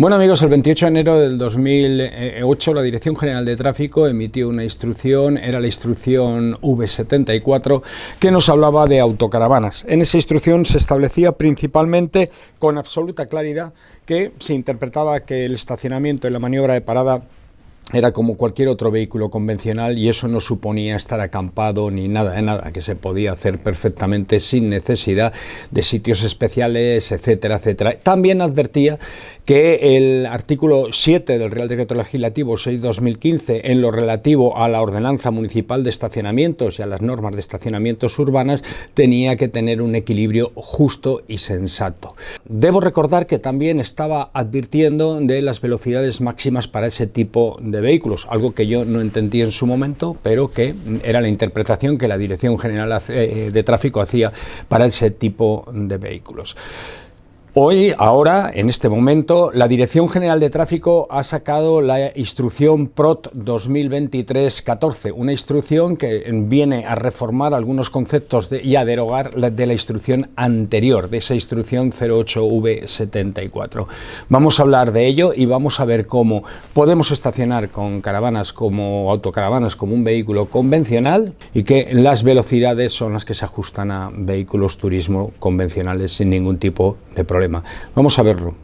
Bueno amigos, el 28 de enero del 2008 la Dirección General de Tráfico emitió una instrucción, era la instrucción V74, que nos hablaba de autocaravanas. En esa instrucción se establecía principalmente con absoluta claridad que se interpretaba que el estacionamiento en la maniobra de parada era como cualquier otro vehículo convencional y eso no suponía estar acampado ni nada de nada, que se podía hacer perfectamente sin necesidad de sitios especiales, etcétera, etcétera. También advertía que el artículo 7 del Real Decreto Legislativo 6/2015, en lo relativo a la ordenanza municipal de estacionamientos y a las normas de estacionamientos urbanas, tenía que tener un equilibrio justo y sensato. Debo recordar que también estaba advirtiendo de las velocidades máximas para ese tipo de vehículos, algo que yo no entendí en su momento, pero que era la interpretación que la Dirección General de Tráfico hacía para ese tipo de vehículos. Ahora, en este momento, la Dirección General de Tráfico ha sacado la instrucción PROT 2023-14, una instrucción que viene a reformar algunos conceptos y a derogar de la instrucción anterior, de esa instrucción 08V74. Vamos a hablar de ello y vamos a ver cómo podemos estacionar con caravanas como autocaravanas, como un vehículo convencional, y que las velocidades son las que se ajustan a vehículos turismo convencionales sin ningún tipo de problema. Vamos a verlo.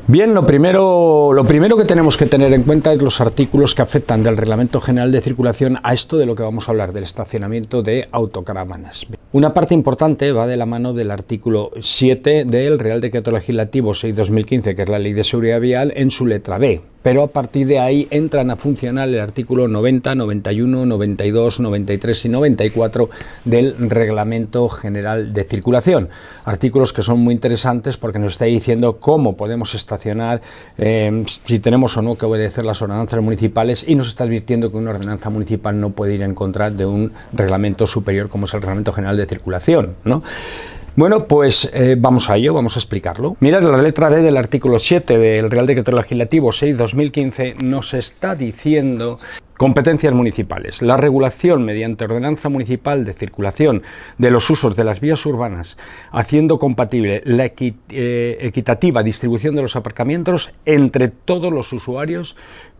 Bien, lo primero que tenemos que tener en cuenta es los artículos que afectan del Reglamento General de Circulación a esto de lo que vamos a hablar, del estacionamiento de autocaravanas. Una parte importante va de la mano del artículo 7 del Real Decreto Legislativo 6/2015, que es la Ley de Seguridad Vial, en su letra B. Pero a partir de ahí entran a funcionar el artículo 90, 91, 92, 93 y 94 del Reglamento General de Circulación. Artículos que son muy interesantes porque nos está diciendo cómo podemos estacionar, si tenemos o no que obedecer las ordenanzas municipales, y nos está advirtiendo que una ordenanza municipal no puede ir en contra de un reglamento superior como es el Reglamento General de Circulación, ¿no? Bueno, pues vamos a ello, vamos a explicarlo. Mirad, la letra B del artículo 7 del Real Decreto Legislativo 6/2015 nos está diciendo competencias municipales. La regulación mediante ordenanza municipal de circulación de los usos de las vías urbanas, haciendo compatible la equitativa distribución de los aparcamientos entre todos los usuarios,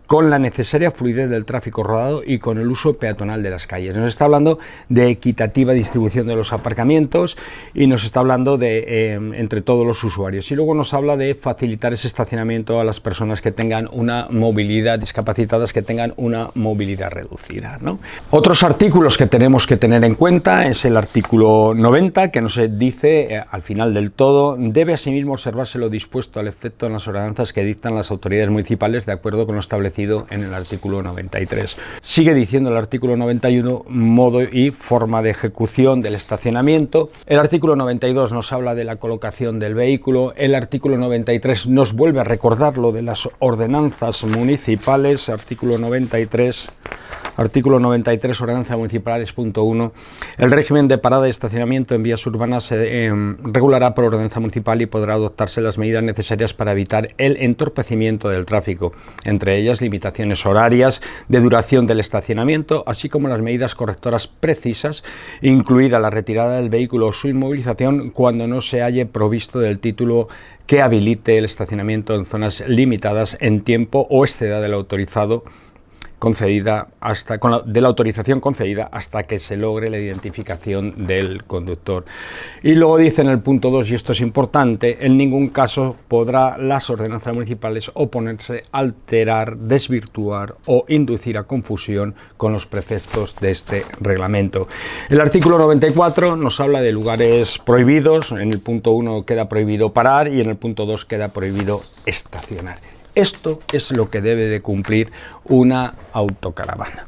con la necesaria fluidez del tráfico rodado y con el uso peatonal de las calles. Nos está hablando de equitativa distribución de los aparcamientos y nos está hablando de entre todos los usuarios. Y luego nos habla de facilitar ese estacionamiento a las personas que tengan una movilidad, discapacitadas que tengan una movilidad reducida, ¿no? Otros artículos que tenemos que tener en cuenta es el artículo 90, que nos dice, al final del todo, debe asimismo observarse lo dispuesto al efecto en las ordenanzas que dictan las autoridades municipales de acuerdo con lo establecido en el artículo 93. Sigue diciendo el artículo 91 modo y forma de ejecución del estacionamiento. El artículo 92 nos habla de la colocación del vehículo. El artículo 93 nos vuelve a recordar lo de las ordenanzas municipales. Artículo 93, ordenanza municipales, punto 1. El régimen de parada y estacionamiento en vías urbanas se regulará por ordenanza municipal y podrá adoptarse las medidas necesarias para evitar el entorpecimiento del tráfico, entre ellas limitaciones horarias de duración del estacionamiento, así como las medidas correctoras precisas, incluida la retirada del vehículo o su inmovilización cuando no se halle provisto del título que habilite el estacionamiento en zonas limitadas en tiempo o exceda del autorizado de la autorización concedida hasta que se logre la identificación del conductor. Y luego dice en el punto 2, y esto es importante, en ningún caso podrá las ordenanzas municipales oponerse, alterar, desvirtuar o inducir a confusión con los preceptos de este reglamento. El artículo 94 nos habla de lugares prohibidos. En el punto 1 queda prohibido parar y en el punto 2 queda prohibido estacionar. Esto es lo que debe de cumplir una autocaravana.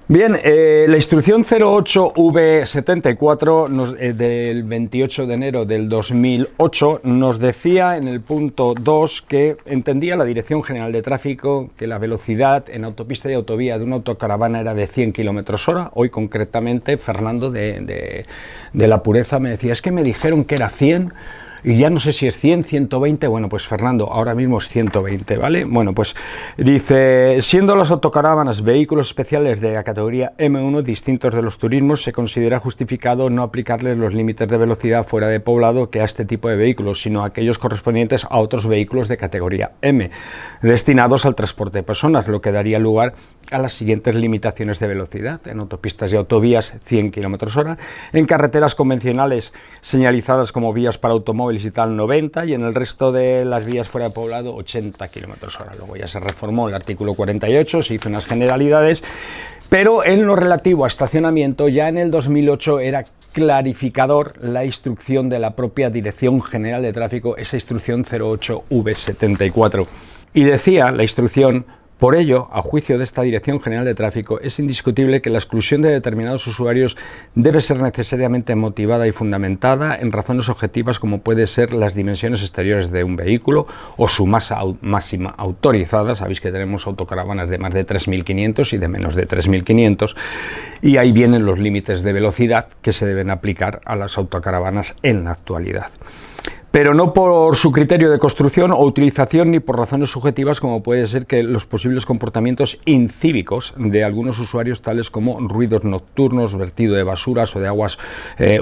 Bien, la instrucción 08V74 del 28 de enero del 2008 nos decía en el punto 2 que entendía la Dirección General de Tráfico que la velocidad en autopista y autovía de una autocaravana era de 100 km/h. Hoy concretamente Fernando de La Pureza me decía, es que me dijeron que era 100 y ya no sé si es 100, 120, bueno, pues Fernando, ahora mismo es 120, ¿vale? Bueno, pues dice, siendo las autocaravanas vehículos especiales de la categoría M1 distintos de los turismos, se considera justificado no aplicarles los límites de velocidad fuera de poblado que a este tipo de vehículos, sino a aquellos correspondientes a otros vehículos de categoría M, destinados al transporte de personas, lo que daría lugar a las siguientes limitaciones de velocidad: en autopistas y autovías 100 km/h, en carreteras convencionales señalizadas como vías para automóviles y tal 90, y en el resto de las vías fuera de poblado 80 km/h. Luego ya se reformó el artículo 48, se hizo unas generalidades, pero en lo relativo a estacionamiento ya en el 2008 era clarificador la instrucción de la propia Dirección General de Tráfico, esa instrucción 08V74, y decía la instrucción: por ello, a juicio de esta Dirección General de Tráfico, es indiscutible que la exclusión de determinados usuarios debe ser necesariamente motivada y fundamentada en razones objetivas como puede ser las dimensiones exteriores de un vehículo o su masa máxima autorizada. Sabéis que tenemos autocaravanas de más de 3.500 y de menos de 3.500, y ahí vienen los límites de velocidad que se deben aplicar a las autocaravanas en la actualidad, pero no por su criterio de construcción o utilización ni por razones subjetivas como puede ser que los posibles comportamientos incívicos de algunos usuarios, tales como ruidos nocturnos, vertido de basuras o de aguas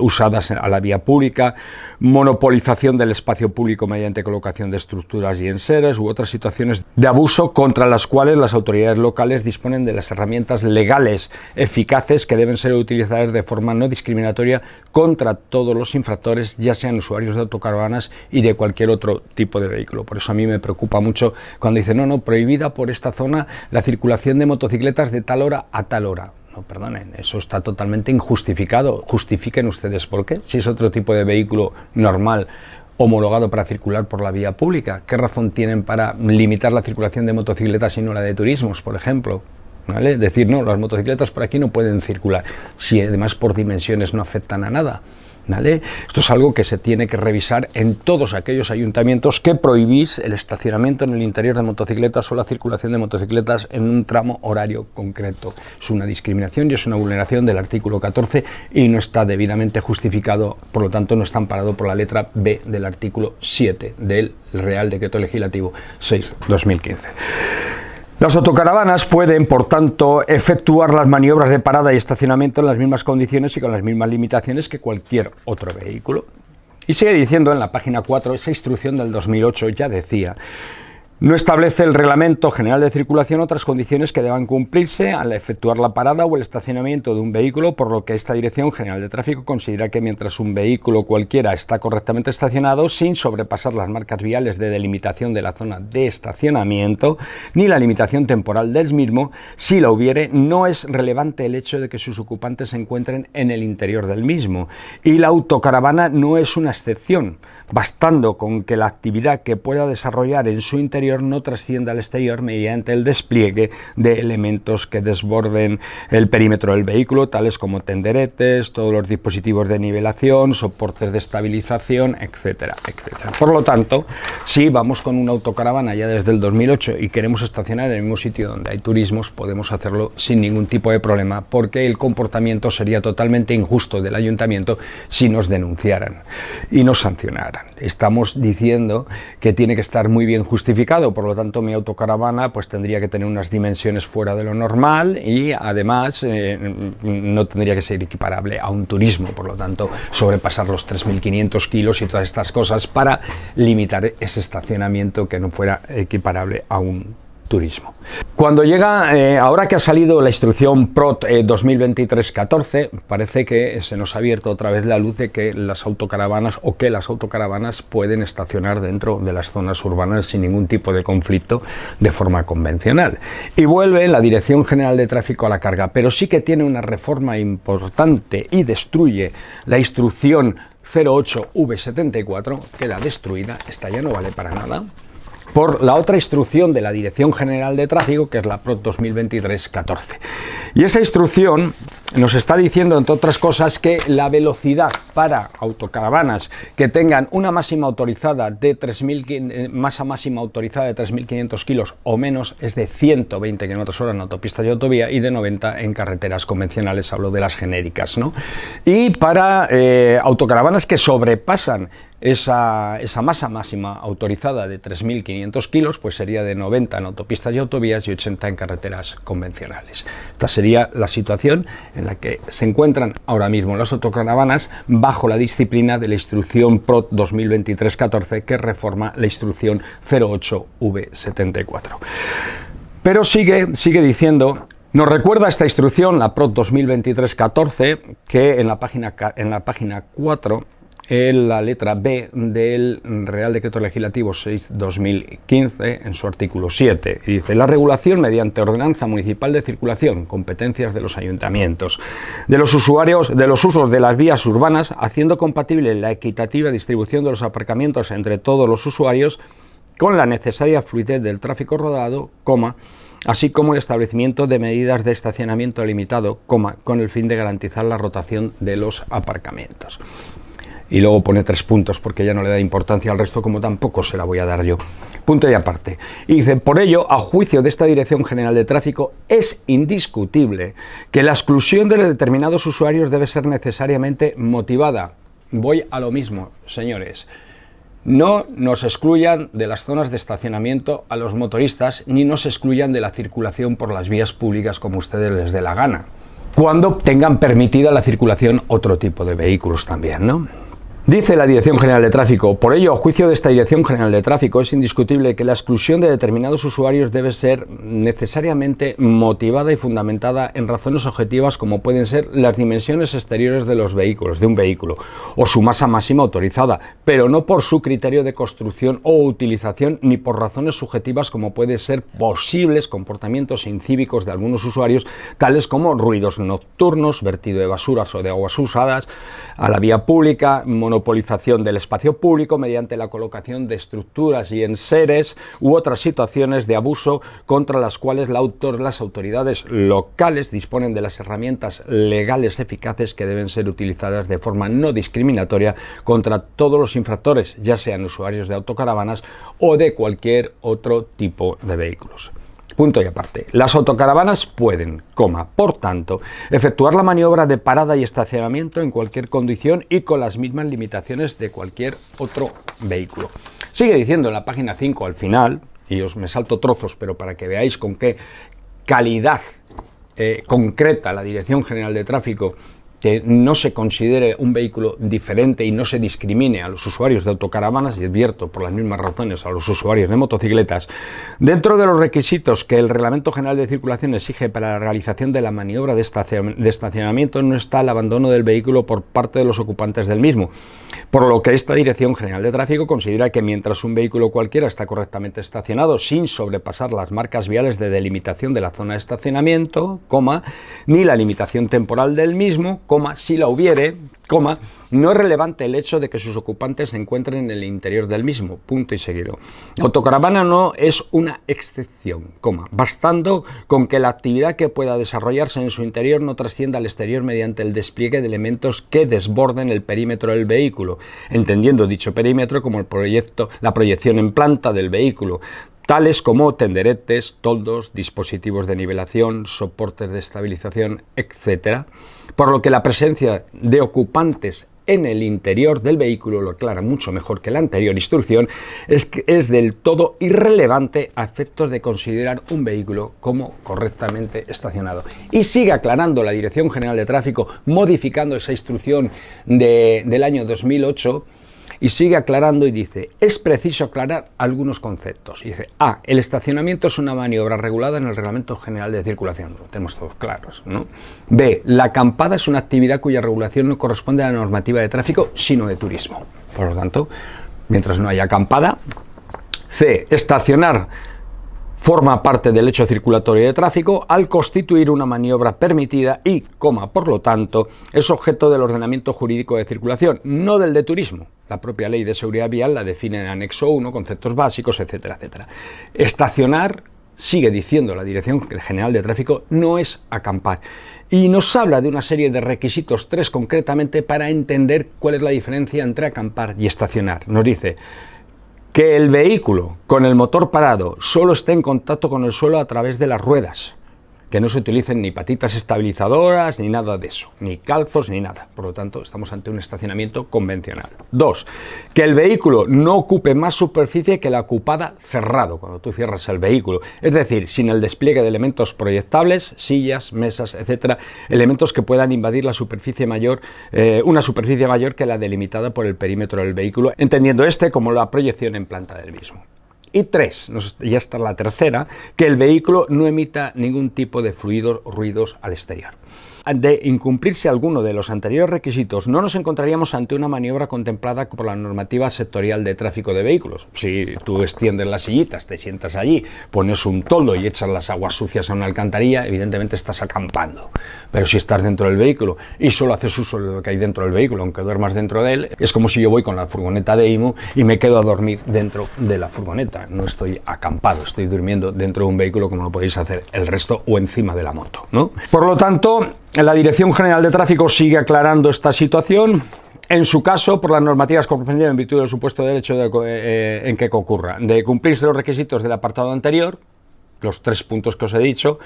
usadas a la vía pública, monopolización del espacio público mediante colocación de estructuras y enseres u otras situaciones de abuso contra las cuales las autoridades locales disponen de las herramientas legales eficaces que deben ser utilizadas de forma no discriminatoria contra todos los infractores, ya sean usuarios de autocaravanas y de cualquier otro tipo de vehículo. Por eso a mí me preocupa mucho cuando dicen, no, prohibida por esta zona la circulación de motocicletas de tal hora a tal hora. No, perdonen, eso está totalmente injustificado. Justifiquen ustedes por qué, si es otro tipo de vehículo normal homologado para circular por la vía pública. ¿Qué razón tienen para limitar la circulación de motocicletas y no la de turismos, por ejemplo? ¿Vale? Decir, no, las motocicletas por aquí no pueden circular, si además por dimensiones no afectan a nada. ¿Vale? Esto es algo que se tiene que revisar en todos aquellos ayuntamientos que prohibís el estacionamiento en el interior de motocicletas o la circulación de motocicletas en un tramo horario concreto. Es una discriminación y es una vulneración del artículo 14 y no está debidamente justificado, por lo tanto no está amparado por la letra B del artículo 7 del Real Decreto Legislativo 6/2015. Las autocaravanas pueden, por tanto, efectuar las maniobras de parada y estacionamiento en las mismas condiciones y con las mismas limitaciones que cualquier otro vehículo. Y sigue diciendo en la página 4, esa instrucción del 2008 ya decía: no establece el Reglamento General de Circulación otras condiciones que deban cumplirse al efectuar la parada o el estacionamiento de un vehículo, por lo que esta Dirección General de Tráfico considera que mientras un vehículo cualquiera está correctamente estacionado, sin sobrepasar las marcas viales de delimitación de la zona de estacionamiento, ni la limitación temporal del mismo, si la hubiere, no es relevante el hecho de que sus ocupantes se encuentren en el interior del mismo. Y la autocaravana no es una excepción, bastando con que la actividad que pueda desarrollar en su interior no trascienda al exterior mediante el despliegue de elementos que desborden el perímetro del vehículo, tales como tenderetes, todos los dispositivos de nivelación, soportes de estabilización, etcétera, etcétera. Por lo tanto, si vamos con una autocaravana ya desde el 2008 y queremos estacionar en el mismo sitio donde hay turismos, podemos hacerlo sin ningún tipo de problema, porque el comportamiento sería totalmente injusto del ayuntamiento si nos denunciaran y nos sancionaran. Estamos diciendo que tiene que estar muy bien justificado. Por lo tanto, mi autocaravana pues tendría que tener unas dimensiones fuera de lo normal y además no tendría que ser equiparable a un turismo, por lo tanto sobrepasar los 3.500 kilos y todas estas cosas para limitar ese estacionamiento que no fuera equiparable a un turismo. Cuando llega, ahora que ha salido la instrucción PROT 2023-14, parece que se nos ha abierto otra vez la luz de que las autocaravanas pueden estacionar dentro de las zonas urbanas sin ningún tipo de conflicto de forma convencional. Y vuelve la Dirección General de Tráfico a la carga, pero sí que tiene una reforma importante y destruye la instrucción 08V74, queda destruida, esta ya no vale para nada. por la otra instrucción de la Dirección General de Tráfico, que es la PROT 2023-14. Y esa instrucción nos está diciendo, entre otras cosas, que la velocidad para autocaravanas que tengan una máxima autorizada de 3.500 kilos o menos es de 120 km/h en autopistas y autovía y de 90 en carreteras convencionales, hablo de las genéricas, ¿no? Y para autocaravanas que sobrepasan esa masa máxima autorizada de 3.500 kilos, pues sería de 90 en autopistas y autovías y 80 en carreteras convencionales. Esta sería la situación en la que se encuentran ahora mismo las autocaravanas bajo la disciplina de la instrucción PROT 2023-14 que reforma la instrucción 08V74. Pero sigue diciendo. Nos recuerda esta instrucción, la PROT 2023-14, que en la página 4, en la letra B del Real Decreto Legislativo 6/2015, en su artículo 7, y dice: la regulación mediante ordenanza municipal de circulación, competencias de los ayuntamientos, de los usuarios, de los usos de las vías urbanas, haciendo compatible la equitativa distribución de los aparcamientos entre todos los usuarios con la necesaria fluidez del tráfico rodado, así como el establecimiento de medidas de estacionamiento limitado, con el fin de garantizar la rotación de los aparcamientos. Y luego pone 3 puntos porque ya no le da importancia al resto, como tampoco se la voy a dar yo. Punto y aparte. Y dice: por ello, a juicio de esta Dirección General de Tráfico, es indiscutible que la exclusión de determinados usuarios debe ser necesariamente motivada. Voy a lo mismo, señores. No nos excluyan de las zonas de estacionamiento a los motoristas, ni nos excluyan de la circulación por las vías públicas como ustedes les dé la gana, cuando tengan permitida la circulación otro tipo de vehículos también, ¿no? Dice la Dirección General de Tráfico: por ello, a juicio de esta Dirección General de Tráfico, es indiscutible que la exclusión de determinados usuarios debe ser necesariamente motivada y fundamentada en razones objetivas como pueden ser las dimensiones exteriores de los vehículos, de un vehículo, o su masa máxima autorizada, pero no por su criterio de construcción o utilización, ni por razones subjetivas como pueden ser posibles comportamientos incívicos de algunos usuarios, tales como ruidos nocturnos, vertido de basuras o de aguas usadas a la vía pública, monopolización del espacio público mediante la colocación de estructuras y enseres u otras situaciones de abuso contra las cuales las autoridades locales disponen de las herramientas legales eficaces que deben ser utilizadas de forma no discriminatoria contra todos los infractores, ya sean usuarios de autocaravanas o de cualquier otro tipo de vehículos. Punto y aparte. Las autocaravanas pueden, por tanto, efectuar la maniobra de parada y estacionamiento en cualquier condición y con las mismas limitaciones de cualquier otro vehículo. Sigue diciendo en la página 5 al final, y me salto trozos, pero para que veáis con qué calidad concreta la Dirección General de Tráfico, que no se considere un vehículo diferente y no se discrimine a los usuarios de autocaravanas, y advierto por las mismas razones a los usuarios de motocicletas, dentro de los requisitos que el Reglamento General de Circulación exige para la realización de la maniobra de estacionamiento no está el abandono del vehículo por parte de los ocupantes del mismo, por lo que esta Dirección General de Tráfico considera que mientras un vehículo cualquiera está correctamente estacionado sin sobrepasar las marcas viales de delimitación de la zona de estacionamiento, ni la limitación temporal del mismo, si la hubiere, no es relevante el hecho de que sus ocupantes se encuentren en el interior del mismo, punto y seguido. La autocaravana no es una excepción, bastando con que la actividad que pueda desarrollarse en su interior no trascienda al exterior mediante el despliegue de elementos que desborden el perímetro del vehículo, entendiendo dicho perímetro como la proyección en planta del vehículo, tales como tenderetes, toldos, dispositivos de nivelación, soportes de estabilización, etc., por lo que la presencia de ocupantes en el interior del vehículo, lo aclara mucho mejor que la anterior instrucción, es del todo irrelevante a efectos de considerar un vehículo como correctamente estacionado. Y sigue aclarando la Dirección General de Tráfico, modificando esa instrucción del año 2008, y sigue aclarando y dice: es preciso aclarar algunos conceptos. Y dice: A. El estacionamiento es una maniobra regulada en el Reglamento General de Circulación. Lo tenemos todos claros, ¿no? B. La acampada es una actividad cuya regulación no corresponde a la normativa de tráfico, sino de turismo. Por lo tanto, mientras no haya acampada. C. Estacionar forma parte del hecho circulatorio de tráfico al constituir una maniobra permitida y, por lo tanto, es objeto del ordenamiento jurídico de circulación, no del de turismo. La propia Ley de Seguridad Vial la define en anexo 1, conceptos básicos, etcétera, etcétera. Estacionar, sigue diciendo la Dirección General de Tráfico, no es acampar. Y nos habla de una serie de requisitos, 3 concretamente, para entender cuál es la diferencia entre acampar y estacionar. Nos dice que el vehículo con el motor parado solo esté en contacto con el suelo a través de las ruedas, que no se utilicen ni patitas estabilizadoras ni nada de eso, ni calzos ni nada. Por lo tanto, estamos ante un estacionamiento convencional. 2. Que el vehículo no ocupe más superficie que la ocupada cerrado, cuando tú cierras el vehículo. Es decir, sin el despliegue de elementos proyectables, sillas, mesas, etcétera, elementos que puedan invadir la superficie mayor, una superficie mayor que la delimitada por el perímetro del vehículo, entendiendo como la proyección en planta del mismo. Y 3, ya está la tercera, que el vehículo no emita ningún tipo de fluidos o ruidos al exterior. De incumplirse alguno de los anteriores requisitos, no nos encontraríamos ante una maniobra contemplada por la normativa sectorial de tráfico de vehículos. Si tú extiendes las sillitas, te sientas allí, pones un toldo y echas las aguas sucias a una alcantarilla, evidentemente estás acampando. Pero si estás dentro del vehículo y solo haces uso de lo que hay dentro del vehículo, aunque duermas dentro de él, es como si yo voy con la furgoneta de IMU y me quedo a dormir dentro de la furgoneta. No estoy acampado, estoy durmiendo dentro de un vehículo como lo podéis hacer el resto o encima de la moto, ¿no? Por lo tanto, la Dirección General de Tráfico sigue aclarando esta situación. En su caso, por las normativas comprendidas en virtud del supuesto derecho en que concurra, de cumplirse los requisitos del apartado anterior, los 3 puntos que os he dicho,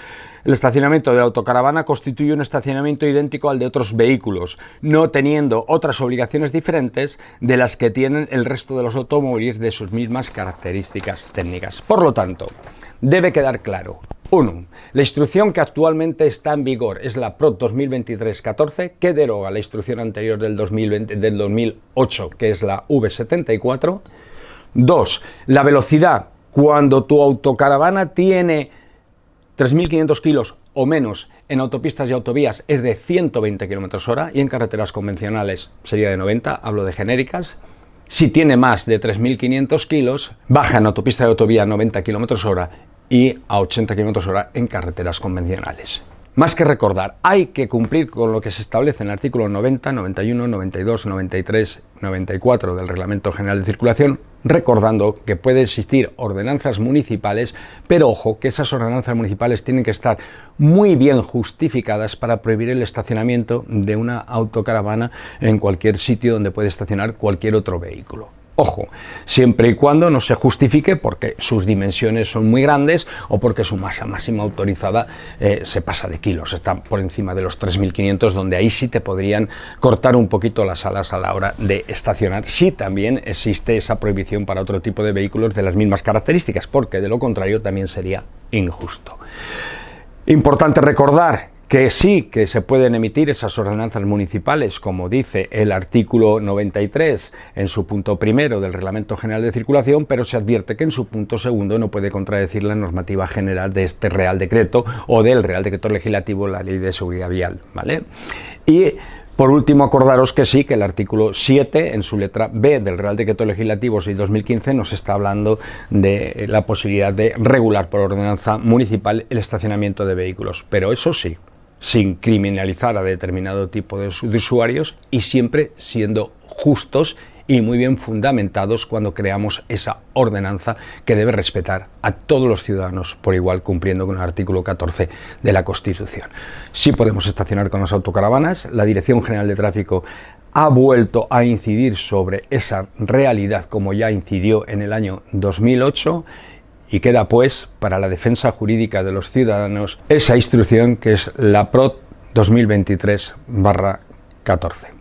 el estacionamiento de la autocaravana constituye un estacionamiento idéntico al de otros vehículos, no teniendo otras obligaciones diferentes de las que tienen el resto de los automóviles de sus mismas características técnicas. Por lo tanto, debe quedar claro. 1. La instrucción que actualmente está en vigor es la PROT 2023-14, que deroga la instrucción anterior del 2008, que es la V74. 2. La velocidad cuando tu autocaravana tiene 3.500 kilos o menos en autopistas y autovías es de 120 km/h y en carreteras convencionales sería de 90, hablo de genéricas. Si tiene más de 3.500 kilos, baja en autopista y autovía a 90 km/h y a 80 km/h en carreteras convencionales. Más que recordar, hay que cumplir con lo que se establece en el artículo 90, 91, 92, 93, 94 del Reglamento General de Circulación, recordando que pueden existir ordenanzas municipales, pero ojo, que esas ordenanzas municipales tienen que estar muy bien justificadas para prohibir el estacionamiento de una autocaravana en cualquier sitio donde puede estacionar cualquier otro vehículo. Ojo, siempre y cuando no se justifique porque sus dimensiones son muy grandes o porque su masa máxima autorizada se pasa de kilos, está por encima de los 3.500, donde ahí sí te podrían cortar un poquito las alas a la hora de estacionar, si también existe esa prohibición para otro tipo de vehículos de las mismas características, porque de lo contrario también sería injusto. Importante recordar que sí que se pueden emitir esas ordenanzas municipales, como dice el artículo 93 en su punto primero del Reglamento General de Circulación, pero se advierte que en su punto segundo no puede contradecir la normativa general de este Real Decreto o del Real Decreto Legislativo, la Ley de Seguridad Vial, ¿vale? Y por último, acordaros que sí, que el artículo 7, en su letra B del Real Decreto Legislativo 6/2015, nos está hablando de la posibilidad de regular por ordenanza municipal el estacionamiento de vehículos, pero eso sí, sin criminalizar a determinado tipo de usuarios y siempre siendo justos y muy bien fundamentados cuando creamos esa ordenanza que debe respetar a todos los ciudadanos por igual, cumpliendo con el artículo 14 de la Constitución. Sí podemos estacionar con las autocaravanas. La Dirección General de Tráfico ha vuelto a incidir sobre esa realidad como ya incidió en el año 2008 y queda pues para la defensa jurídica de los ciudadanos esa instrucción que es la PROT 2023/14.